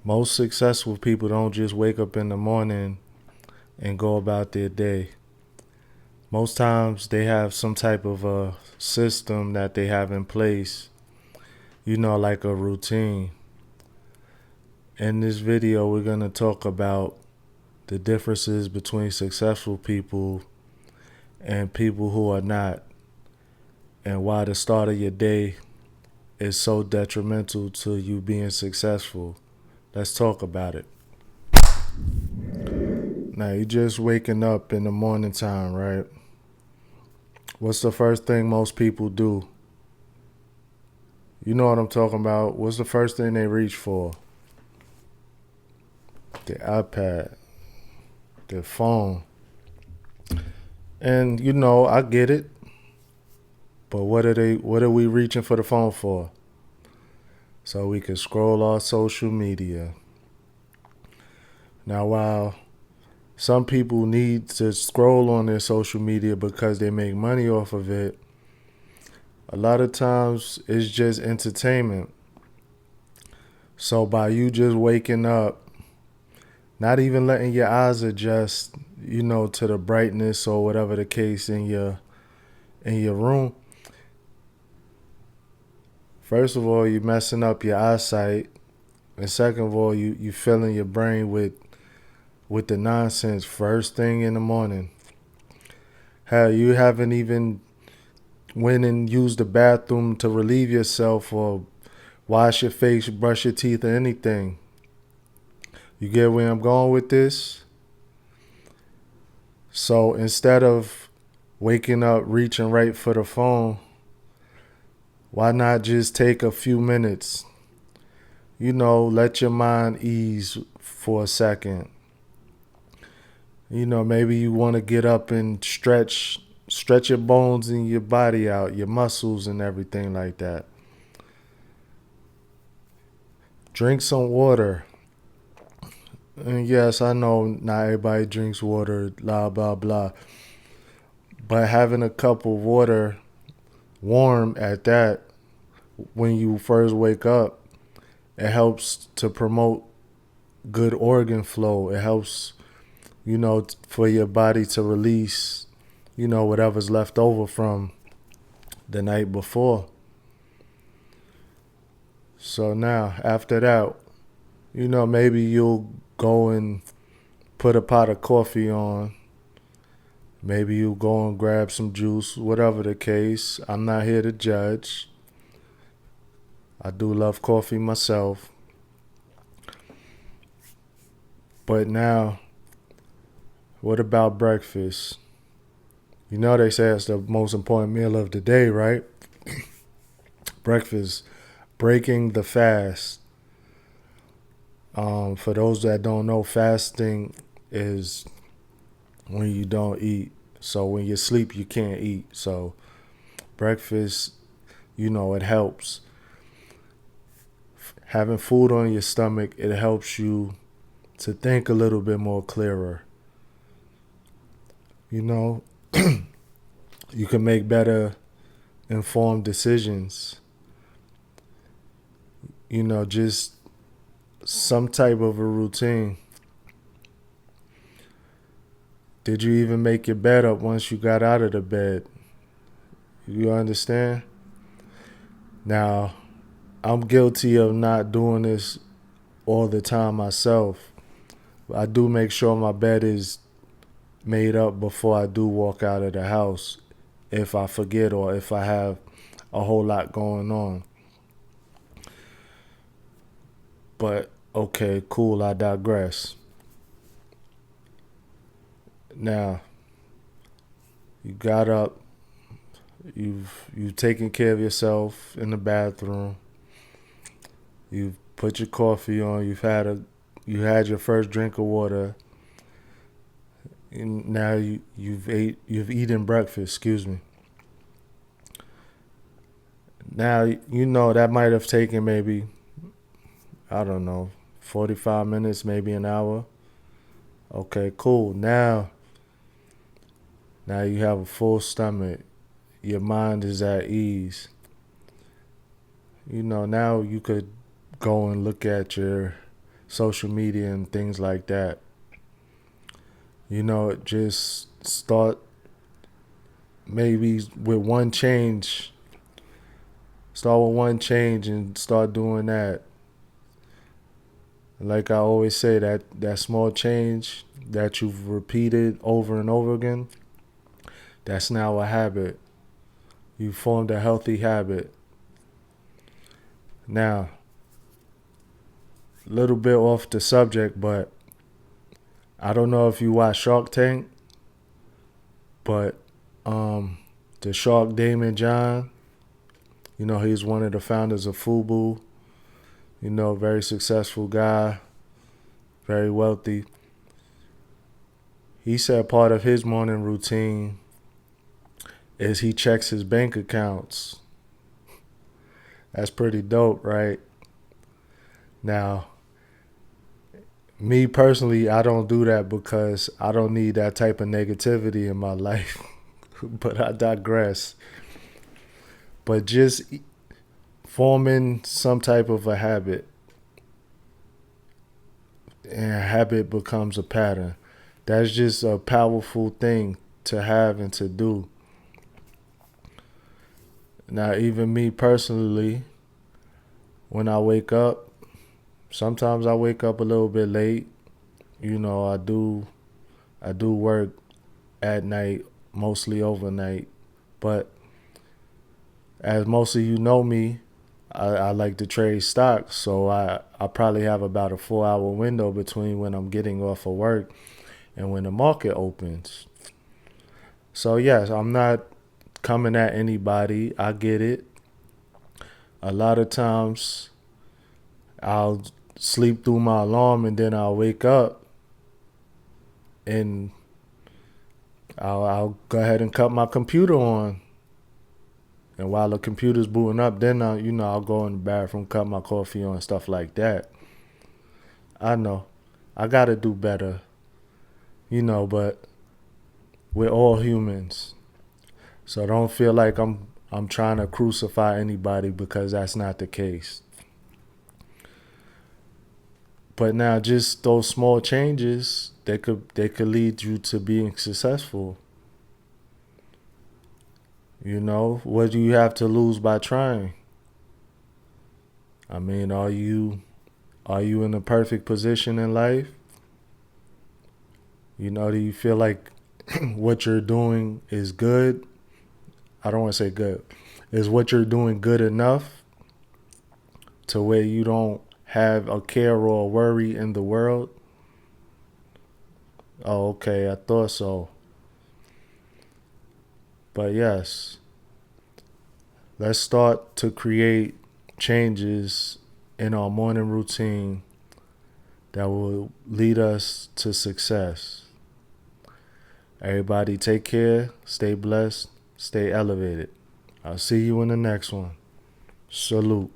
Most successful people don't just wake up in the morning and go about their day. Most times they have some type of a system that they have in place, like a routine. In this video, we're going to talk about the differences between successful people and people who are not, and why the start of your day is so detrimental to you being successful. Let's talk about it. Now, you're just waking up in the morning time, right? What's the first thing most people do? You know what I'm talking about. What's the first thing they reach for? Their iPad, their phone. And I get it. But what are we reaching for the phone for? So we can scroll our social media. Now, while some people need to scroll on their social media because they make money off of it, a lot of times it's just entertainment. So by you just waking up, not even letting your eyes adjust, to the brightness or whatever the case in your room. First of all, you're messing up your eyesight, and second of all, you filling your brain with the nonsense first thing in the morning. Hell, you haven't even went and used the bathroom to relieve yourself or wash your face, brush your teeth, or anything. You get where I'm going with this? So instead of waking up reaching right for the phone, why not just take a few minutes? Let your mind ease for a second. Maybe you want to get up and stretch your bones and your body out, your muscles and everything like that. Drink some water. And yes, I know not everybody drinks water, blah, blah, blah. But having a cup of water, warm at that, when you first wake up, it helps to promote good organ flow. It helps, for your body to release, whatever's left over from the night before. So now, after that, maybe you'll go and put a pot of coffee on. Maybe you go and grab some juice, whatever the case. I'm not here to judge. I do love coffee myself. But now, what about breakfast? They say it's the most important meal of the day, right? Breakfast, breaking the fast. For those that don't know, fasting is when you don't eat. So when you sleep, you can't eat. So breakfast, it helps. Having food on your stomach, it helps you to think a little bit more clearer. You can make better informed decisions. Just some type of a routine. Did you even make your bed up once you got out of the bed? You understand? Now, I'm guilty of not doing this all the time myself. I do make sure my bed is made up before I do walk out of the house, if I forget or if I have a whole lot going on. But okay, cool, I digress. Now, you got up, you've taken care of yourself in the bathroom. You've put your coffee on, you had your first drink of water. And now you've eaten breakfast, excuse me. Now, that might have taken maybe, I don't know, 45 minutes, maybe an hour. Okay, cool. Now you have a full stomach. Your mind is at ease. Now you could go and look at your social media and things like that. Just start maybe with one change. Start with one change and start doing that. Like I always say, that small change that you've repeated over and over again, that's now a habit. You formed a healthy habit. Now, a little bit off the subject, but I don't know if you watch Shark Tank, but the shark Damon John, he's one of the founders of Fubu. Very successful guy, very wealthy. He said part of his morning routine is he checks his bank accounts. That's pretty dope, right? Now, me personally, I don't do that because I don't need that type of negativity in my life. But I digress. But just forming some type of a habit, and a habit becomes a pattern. That's just a powerful thing to have and to do. Now, even me personally, when I wake up, sometimes I wake up a little bit late. I do work at night, mostly overnight. But as most of you know me, I like to trade stocks, so I probably have about a 4 hour window between when I'm getting off of work and when the market opens. So yes, I'm not coming at anybody. I get it. A lot of times I'll sleep through my alarm and then I'll wake up and I'll go ahead and cut my computer on. And while the computer's booting up, then I'll go in the bathroom, cut my coffee on, stuff like that. I know. I gotta do better, but we're all humans. So don't feel like I'm trying to crucify anybody, because that's not the case. But now just those small changes, they could lead you to being successful. What do you have to lose by trying? I mean, are you in a perfect position in life? Do you feel like what you're doing is good? I don't want to say good. Is what you're doing good enough to where you don't have a care or a worry in the world? Oh, okay, I thought so. But yes, let's start to create changes in our morning routine that will lead us to success. Everybody take care, stay blessed, stay elevated. I'll see you in the next one. Salute.